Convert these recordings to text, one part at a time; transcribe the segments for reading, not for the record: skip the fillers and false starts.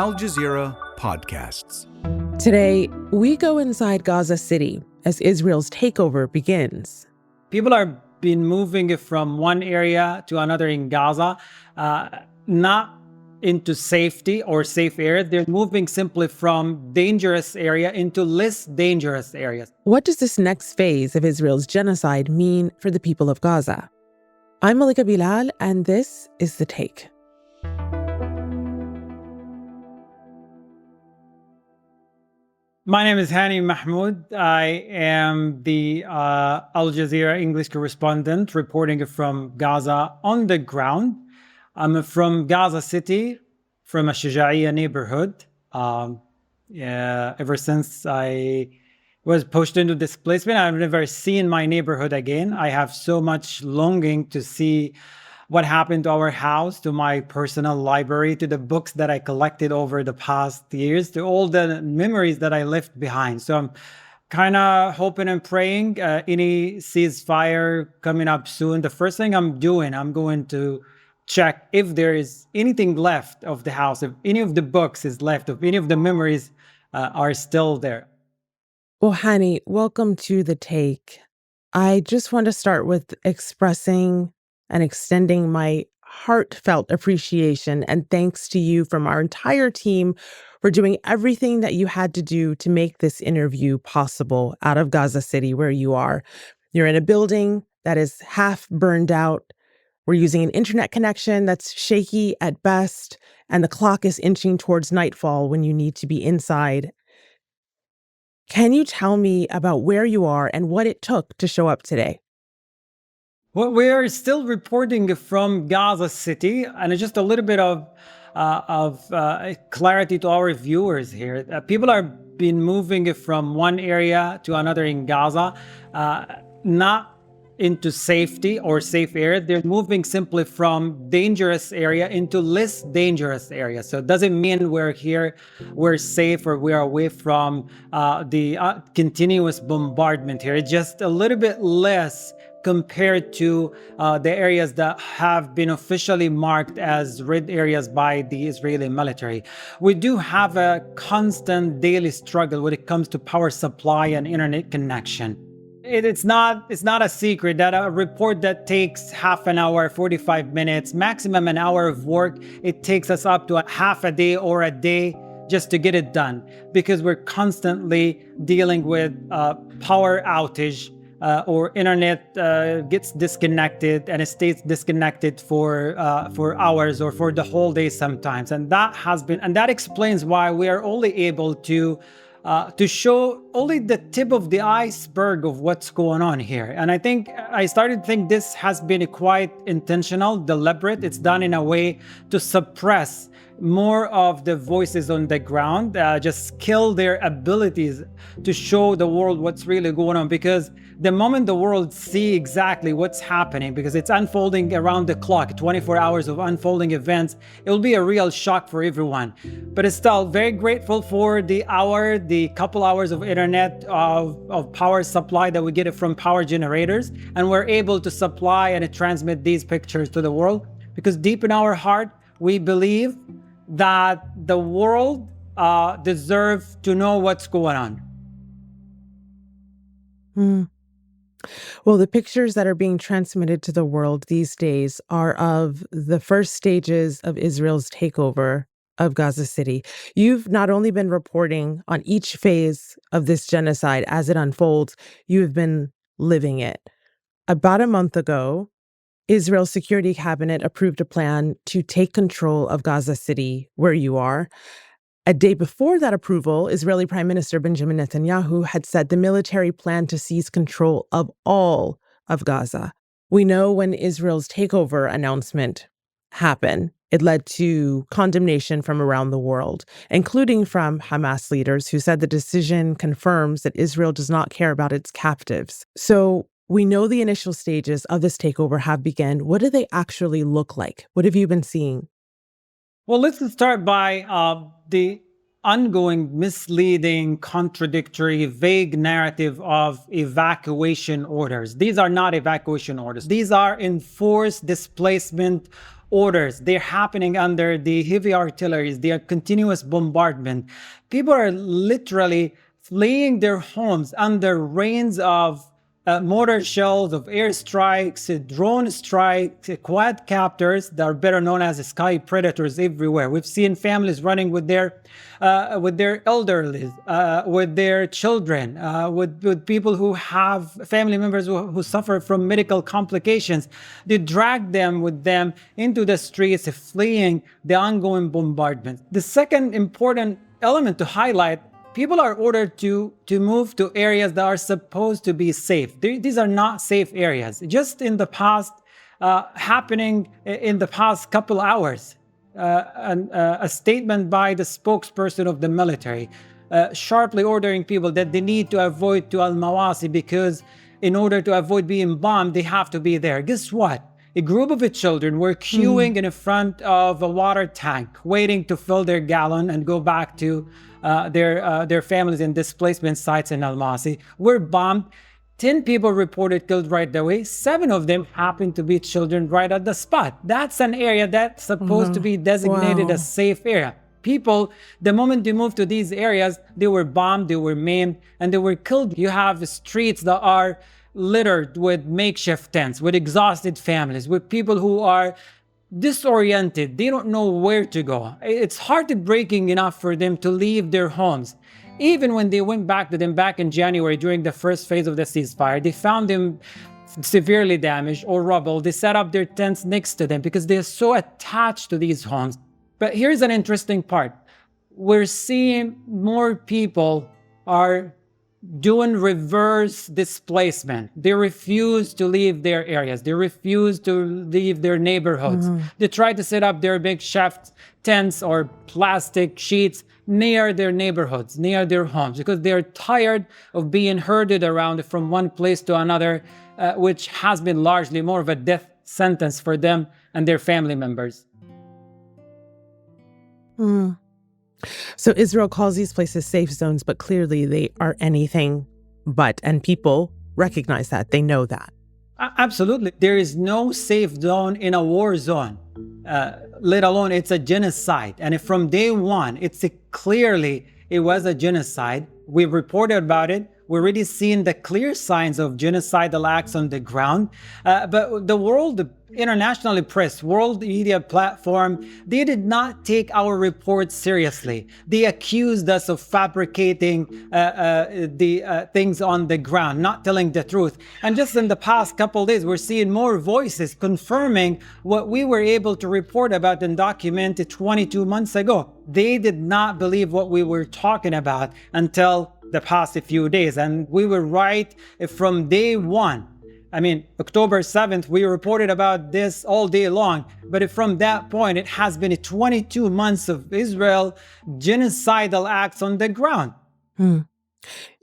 Al Jazeera podcasts. Today, we go inside Gaza City as Israel's takeover begins. People are been moving from one area to another in Gaza, not into safety or safe area. They're moving simply from dangerous area into less dangerous areas. What does this next phase of Israel's genocide mean for the people of Gaza? I'm Malika Bilal, and this is The Take. My name is Hani Mahmoud. I am the Al Jazeera English correspondent reporting from Gaza on the ground. I'm from Gaza City, from a Shuja'iyya neighborhood. Ever since I was pushed into displacement, I've never seen my neighborhood again. I have so much longing to see what happened to our house, to my personal library, to the books that I collected over the past years, to all the memories that I left behind. So I'm kind of hoping and praying any ceasefire coming up soon. The first thing I'm going to check if there is anything left of the house, if any of the books is left, if any of the memories are still there. Well, Hani, welcome to The Take. I just want to start with expressing and extending my heartfelt appreciation and thanks to you from our entire team for doing everything that you had to do to make this interview possible out of Gaza City, where you are. You're in a building that is half burned out. We're using an internet connection that's shaky at best, and the clock is inching towards nightfall when you need to be inside. Can you tell me about where you are and what it took to show up today? Well, we are still reporting from Gaza City, and just a little bit of clarity to our viewers here. People are been moving from one area to another in Gaza, not into safety or safe area. They're moving simply from dangerous area into less dangerous area. So it doesn't mean we're safe or we're away from the continuous bombardment here. It's just a little bit less compared to the areas that have been officially marked as red areas by the Israeli military. We do have a constant daily struggle when it comes to power supply and internet connection. It's not a secret that a report that takes half an hour, 45 minutes, maximum an hour of work, it takes us up to a half a day or a day just to get it done, because we're constantly dealing with power outage or internet gets disconnected and it stays disconnected for hours or for the whole day sometimes. And that explains why we are only able to show only the tip of the iceberg of what's going on here. And I started to think this has been quite intentional, deliberate. It's done in a way to suppress more of the voices on the ground, just kill their abilities to show the world what's really going on. Because the moment the world see exactly what's happening, because it's unfolding around the clock, 24 hours of unfolding events, it will be a real shock for everyone. But it's still very grateful for the couple hours of internet of power supply that we get it from power generators. And we're able to supply and transmit these pictures to the world, because deep in our heart, we believe that the world deserves to know what's going on. Well, the pictures that are being transmitted to the world these days are of the first stages of Israel's takeover of Gaza City. You've not only been reporting on each phase of this genocide as it unfolds, you have been living it. About a month ago, Israel's security cabinet approved a plan to take control of Gaza City, where you are. A day before that approval, Israeli Prime Minister Benjamin Netanyahu had said the military planned to seize control of all of Gaza. We know when Israel's takeover announcement happened, it led to condemnation from around the world, including from Hamas leaders who said the decision confirms that Israel does not care about its captives. So we know the initial stages of this takeover have begun. What do they actually look like? What have you been seeing? Well, let's start by the ongoing, misleading, contradictory, vague narrative of evacuation orders. These are not evacuation orders. These are enforced displacement orders. They're happening under the heavy artillery. They are continuous bombardment. People are literally fleeing their homes under rains of mortar shells, of airstrikes, drone strikes, quadcopters that are better known as sky predators everywhere. We've seen families running with their elderly, with their children, with people who have family members who suffer from medical complications. They drag them with them into the streets, fleeing the ongoing bombardment. The second important element to highlight: people are ordered to move to areas that are supposed to be safe. These are not safe areas. Just in the past, happening in the past couple hours, a statement by the spokesperson of the military, sharply ordering people that they need to avoid to al-Mawasi because in order to avoid being bombed, they have to be there. Guess what? A group of children were queuing in front of a water tank, waiting to fill their gallon and go back to their families in displacement sites in Al-Masi. Were bombed. 10 people reported killed right away. 7 of them happened to be children right at the spot. That's an area that's supposed to be designated a safe area. People, the moment they moved to these areas, they were bombed, they were maimed, and they were killed. You have streets that are littered with makeshift tents, with exhausted families, with people who are disoriented. They don't know where to go. It's heartbreaking enough for them to leave their homes. Even when they went back to them back in January during the first phase of the ceasefire, they found them severely damaged or rubble. They set up their tents next to them because they're so attached to these homes. But here's an interesting part. We're seeing more people are doing reverse displacement. They refuse to leave their areas. They refuse to leave their neighborhoods. They try to set up their makeshift tents or plastic sheets near their neighborhoods, near their homes, because they're tired of being herded around from one place to another, which has been largely more of a death sentence for them and their family members. So Israel calls these places safe zones, but clearly they are anything but, and people recognize that. They know that. Absolutely. There is no safe zone in a war zone, let alone it's a genocide. And from day one, clearly it was a genocide. We reported about it. We're already seeing the clear signs of genocidal acts on the ground. But the world, internationally pressed, world media platform, they did not take our reports seriously. They accused us of fabricating the things on the ground, not telling the truth. And just in the past couple of days, we're seeing more voices confirming what we were able to report about and document 22 months ago. They did not believe what we were talking about until the past few days. And we were right from day one. I mean, October 7th, we reported about this all day long. But from that point, it has been 22 months of Israel genocidal acts on the ground.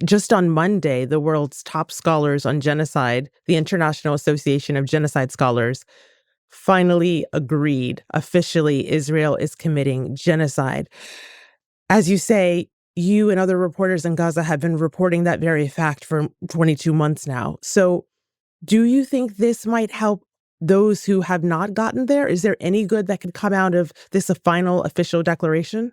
Just on Monday, the world's top scholars on genocide, the International Association of Genocide Scholars, finally agreed officially Israel is committing genocide. As you say, you and other reporters in Gaza have been reporting that very fact for 22 months now. So do you think this might help those who have not gotten there? Is there any good that could come out of this final official declaration?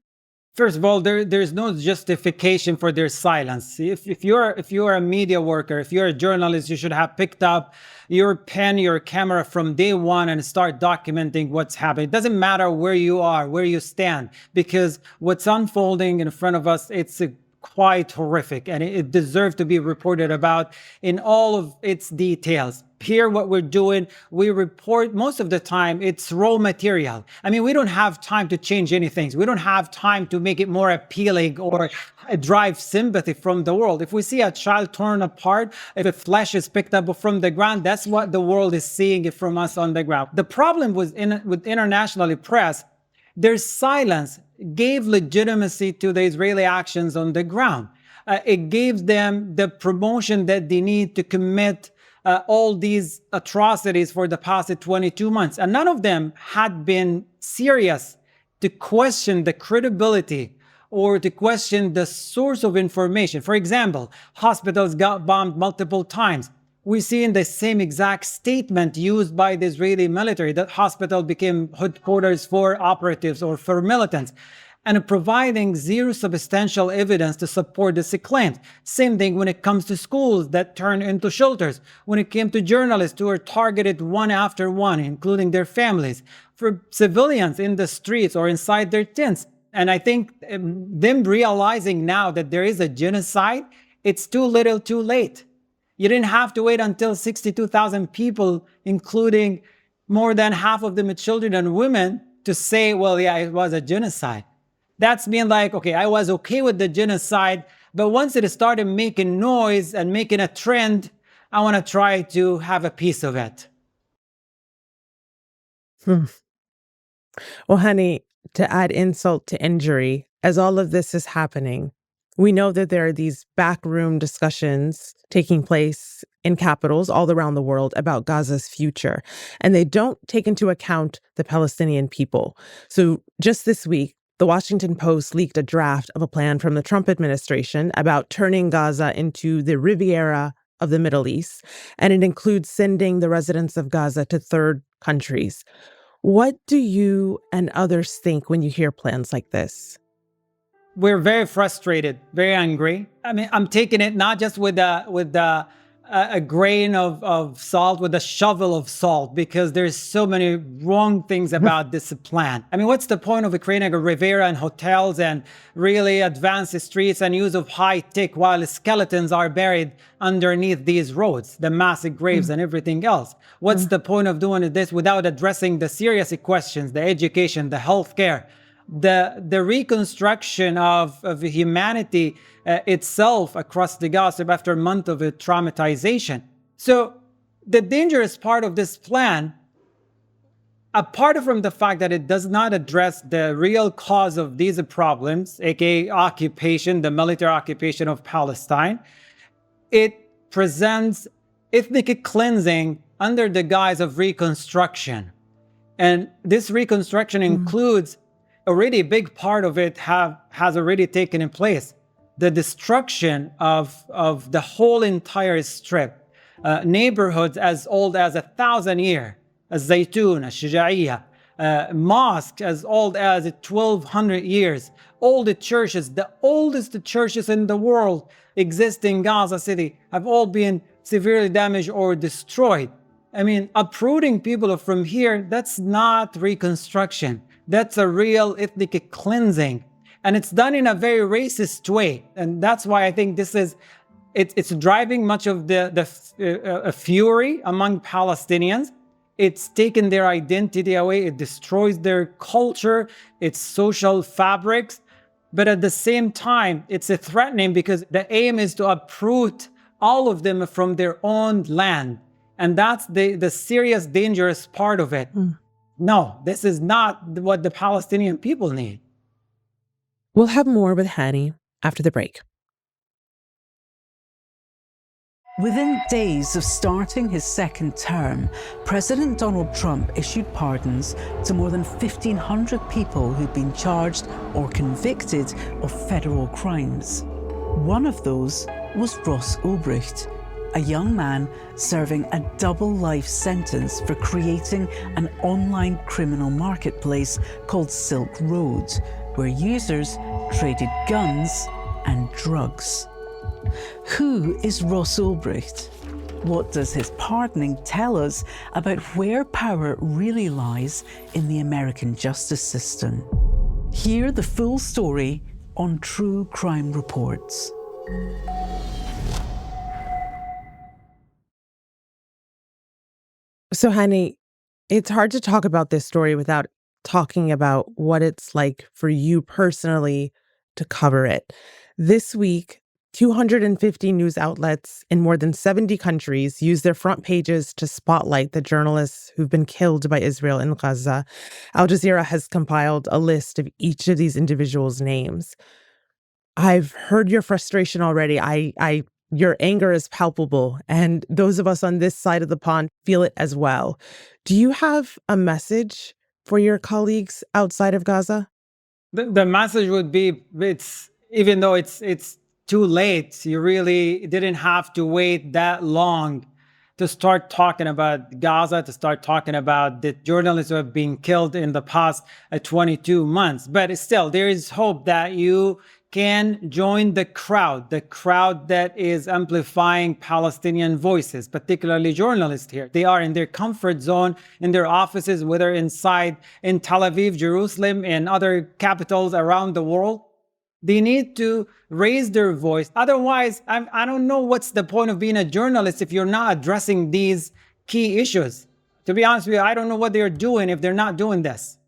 First of all, there's no justification for their silence. If you're a media worker, if you're a journalist, you should have picked up your pen, your camera from day one and start documenting what's happening. It doesn't matter where you are, where you stand, because what's unfolding in front of us, it's quite horrific, and it deserves to be reported about in all of its details. Here, what we're doing, we report most of the time, it's raw material. I mean, we don't have time to change anything. We don't have time to make it more appealing or drive sympathy from the world. If we see a child torn apart, if a flesh is picked up from the ground, that's what the world is seeing from us on the ground. The problem with internationally press, their silence gave legitimacy to the Israeli actions on the ground. It gave them the promotion that they need to commit all these atrocities for the past 22 months. And none of them had been serious to question the credibility or to question the source of information. For example, hospitals got bombed multiple times. We see in the same exact statement used by the Israeli military that hospital became headquarters for operatives or for militants, and providing zero substantial evidence to support this claim. Same thing when it comes to schools that turn into shelters, when it came to journalists who were targeted one after one, including their families, for civilians in the streets or inside their tents. And I think them realizing now that there is a genocide, it's too little too late. You didn't have to wait until 62,000 people, including more than half of them children and women, to say, well, yeah, it was a genocide. That's being like, okay, I was okay with the genocide, but once it started making noise and making a trend, I want to try to have a piece of it. Well, Hani, to add insult to injury, as all of this is happening, we know that there are these backroom discussions taking place in capitals all around the world about Gaza's future, and they don't take into account the Palestinian people. So just this week, the Washington Post leaked a draft of a plan from the Trump administration about turning Gaza into the Riviera of the Middle East, and it includes sending the residents of Gaza to third countries. What do you and others think when you hear plans like this? We're very frustrated, very angry. I mean, I'm taking it not just with a grain of salt, with a shovel of salt, because there's so many wrong things about this plan. I mean, what's the point of creating a Riviera and hotels and really advanced streets and use of high tech while skeletons are buried underneath these roads, the massive graves and everything else? What's the point of doing this without addressing the serious questions, the education, the healthcare, the reconstruction of humanity itself across the Gaza after a month of traumatization? So the dangerous part of this plan, apart from the fact that it does not address the real cause of these problems, aka occupation, the military occupation of Palestine, it presents ethnic cleansing under the guise of reconstruction. And this reconstruction includes already a big part of it has already taken place. The destruction of the whole entire strip, neighborhoods as old as 1,000 years, as Zaytun, as Shuja'iyya, mosques as old as 1,200 years, all the churches, the oldest churches in the world exist in Gaza City, have all been severely damaged or destroyed. I mean, uprooting people from here, that's not reconstruction. That's a real ethnic cleansing. And it's done in a very racist way. And that's why I think it's driving much of the fury among Palestinians. It's taken their identity away. It destroys their culture, its social fabrics. But at the same time, it's a threatening because the aim is to uproot all of them from their own land. And that's the serious, dangerous part of it. No, this is not what the Palestinian people need. We'll have more with Hani after the break. Within days of starting his second term, President Donald Trump issued pardons to more than 1,500 people who'd been charged or convicted of federal crimes. One of those was Ross Ulbricht, a young man serving a double life sentence for creating an online criminal marketplace called Silk Road, where users traded guns and drugs. Who is Ross Ulbricht? What does his pardoning tell us about where power really lies in the American justice system? Hear the full story on True Crime Reports. So, Hani, it's hard to talk about this story without talking about what it's like for you personally to cover it. This week, 250 news outlets in more than 70 countries use their front pages to spotlight the journalists who've been killed by Israel in Gaza. Al Jazeera has compiled a list of each of these individuals' names. I've heard your frustration already. Your anger is palpable, and those of us on this side of the pond feel it as well. Do you have a message for your colleagues outside of Gaza? The message would be, even though it's too late, you really didn't have to wait that long to start talking about Gaza, to start talking about the journalists who have been killed in the past 22 months. But still, there is hope that you can join the crowd that is amplifying Palestinian voices, particularly journalists here. They are in their comfort zone, in their offices, whether inside in Tel Aviv, Jerusalem, and other capitals around the world. They need to raise their voice. Otherwise, I don't know what's the point of being a journalist if you're not addressing these key issues. To be honest with you, I don't know what they're doing if they're not doing this.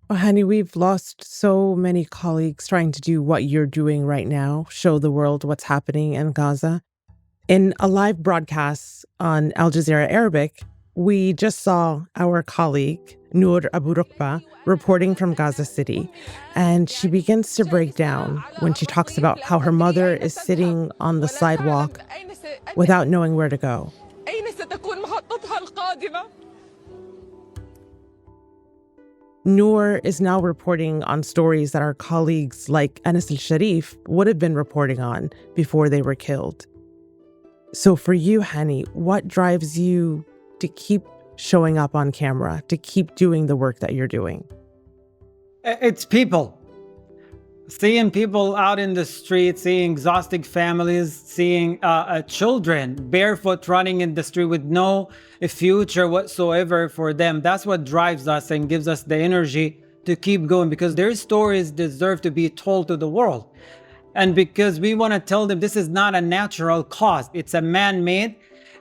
Well, Hani, we've lost so many colleagues trying to do what you're doing right now, show the world what's happening in Gaza. In a live broadcast on Al Jazeera Arabic, we just saw our colleague, Noor Abu Rukba, reporting from Gaza City. And she begins to break down when she talks about how her mother is sitting on the sidewalk without knowing where to go. Noor is now reporting on stories that our colleagues like Anas al-Sharif would have been reporting on before they were killed. So for you, Hani, what drives you to keep showing up on camera, to keep doing the work that you're doing? It's people. Seeing people out in the street, seeing exhausted families, seeing children barefoot running in the street with no future whatsoever for them. That's what drives us and gives us the energy to keep going, because their stories deserve to be told to the world. And because we want to tell them this is not a natural cause. It's a man-made.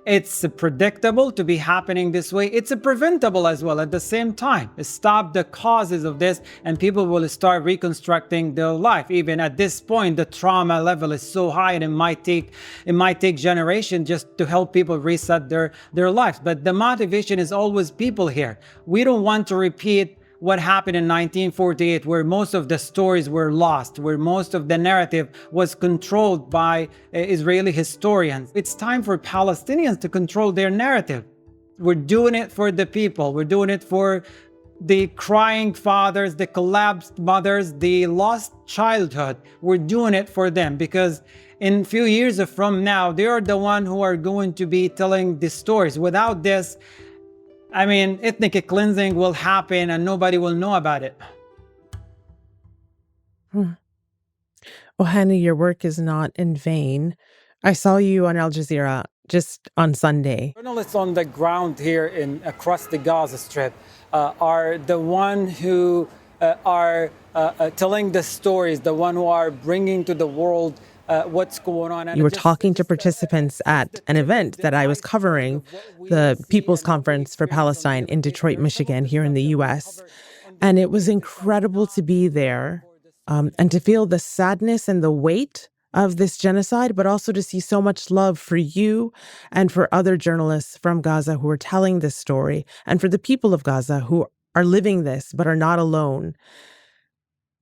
It's predictable to be happening this way. It's preventable as well at the same time. Stop the causes of this and people will start reconstructing their life. Even at this point, the trauma level is so high and it might take generations just to help people reset their lives. But the motivation is always people here. We don't want to repeat what happened in 1948, where most of the stories were lost, where most of the narrative was controlled by Israeli historians. It's time for Palestinians to control their narrative. We're doing it for the people. We're doing it for the crying fathers, the collapsed mothers, the lost childhood. We're doing it for them because in a few years from now, they are the ones who are going to be telling the stories. Without this, ethnic cleansing will happen and nobody will know about it. Well, Hani, your work is not in vain. I saw you on Al Jazeera just on Sunday. Journalists on the ground here across the Gaza Strip are the one who are telling the stories, the one who are bringing to the world what's going on. And you were talking to participants at an event that I was covering, the People's Conference for Palestine in Detroit, Michigan, here in the U.S. And it was incredible to be there and to feel the sadness and the weight of this genocide, but also to see so much love for you and for other journalists from Gaza who are telling this story, and for the people of Gaza who are living this but are not alone.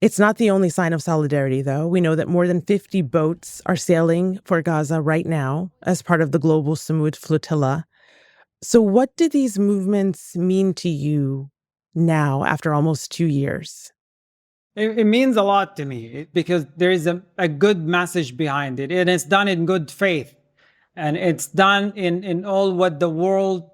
It's not the only sign of solidarity, though. We know that more than 50 boats are sailing for Gaza right now as part of the global Samud flotilla. So what do these movements mean to you now after almost 2 years? It means a lot to me because there is a good message behind it, and it's done in good faith, and it's done in all what the world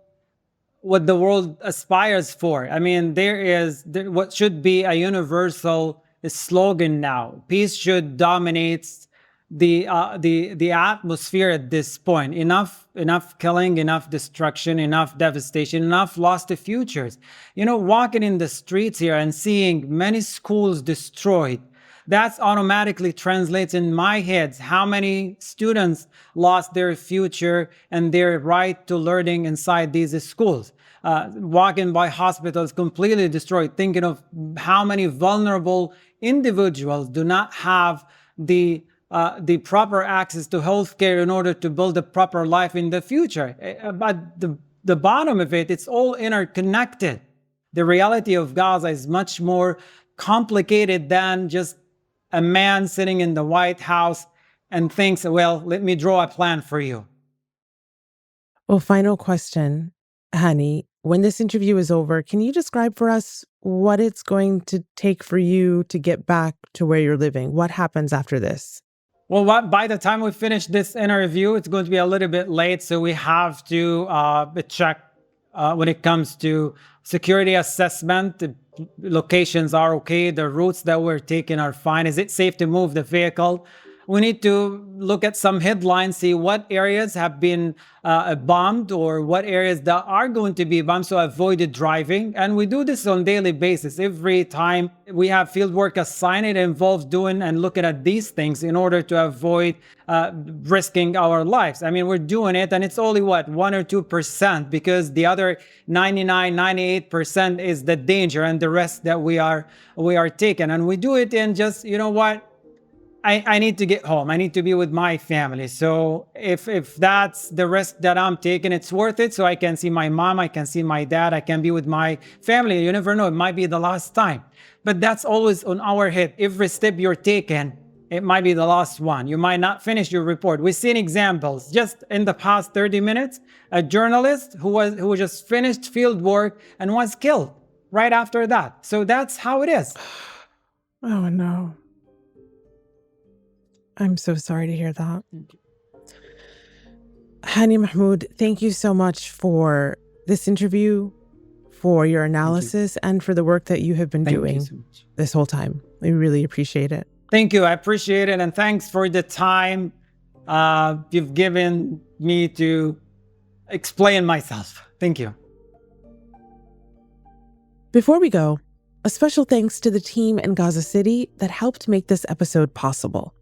aspires for. There is what should be a universal slogan now. Peace should dominate the atmosphere at this point. Enough killing, enough destruction, enough devastation, enough lost futures. Walking in the streets here and seeing many schools destroyed, that automatically translates in my head how many students lost their future and their right to learning inside these schools. Walking by hospitals completely destroyed, thinking of how many vulnerable individuals do not have the proper access to healthcare in order to build a proper life in the future. But the bottom of it, it's all interconnected. The reality of Gaza is much more complicated than just a man sitting in the White House and thinks, well, let me draw a plan for you. Well, final question, Hani. When this interview is over, can you describe for us what it's going to take for you to get back to where you're living? What happens after this? Well, by the time we finish this interview, it's going to be a little bit late. So we have to check when it comes to security assessment. The locations are okay. The routes that we're taking are fine. Is it safe to move the vehicle? We need to look at some headlines, see what areas have been bombed or what areas that are going to be bombed, so avoid driving. And we do this on a daily basis. Every time we have field work assigned, it involves doing and looking at these things in order to avoid risking our lives. I mean, we're doing it, and it's only 1 or 2%, because the other 99, 98% is the danger, and the rest that we are taking. And we do it in just, you know what? I need to get home. I need to be with my family. So if that's the risk that I'm taking, it's worth it. So I can see my mom, I can see my dad, I can be with my family. You never know, it might be the last time. But that's always on our head. Every step you're taking, it might be the last one. You might not finish your report. We've seen examples just in the past 30 minutes. A journalist who just finished field work and was killed right after that. So that's how it is. Oh, no. I'm so sorry to hear that. Hani, Mahmoud, thank you so much for this interview, for your analysis, and for the work that you have been doing this whole time. We really appreciate it. Thank you. I appreciate it. And thanks for the time you've given me to explain myself. Thank you. Before we go, a special thanks to the team in Gaza City that helped make this episode possible.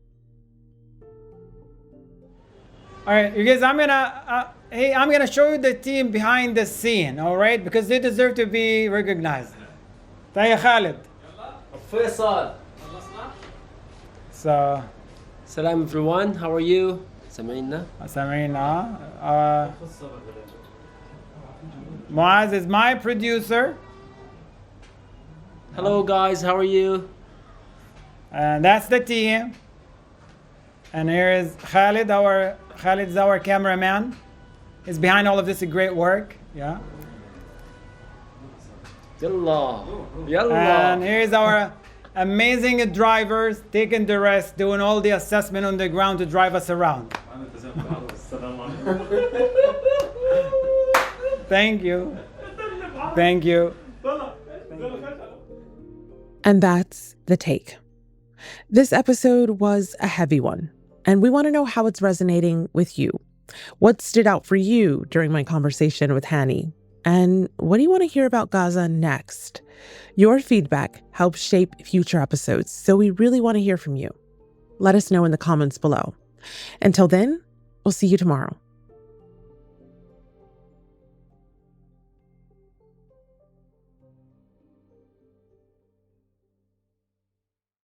All right, you guys, I'm gonna show you the team behind the scene, all right? Because they deserve to be recognized. Taya Khalid. Faisal. So, Salam everyone, how are you? سامعينا. Muaz is my producer. Hello guys, how are you? And that's the team. And here is Khalid's our cameraman. He's behind all of this great work. Yeah. Yalla. Yalla. And here's our amazing drivers taking the rest, doing all the assessment on the ground to drive us around. Thank you. Thank you. And that's The Take. This episode was a heavy one, and we want to know how it's resonating with you. What stood out for you during my conversation with Hani? And what do you want to hear about Gaza next? Your feedback helps shape future episodes, so we really want to hear from you. Let us know in the comments below. Until then, we'll see you tomorrow.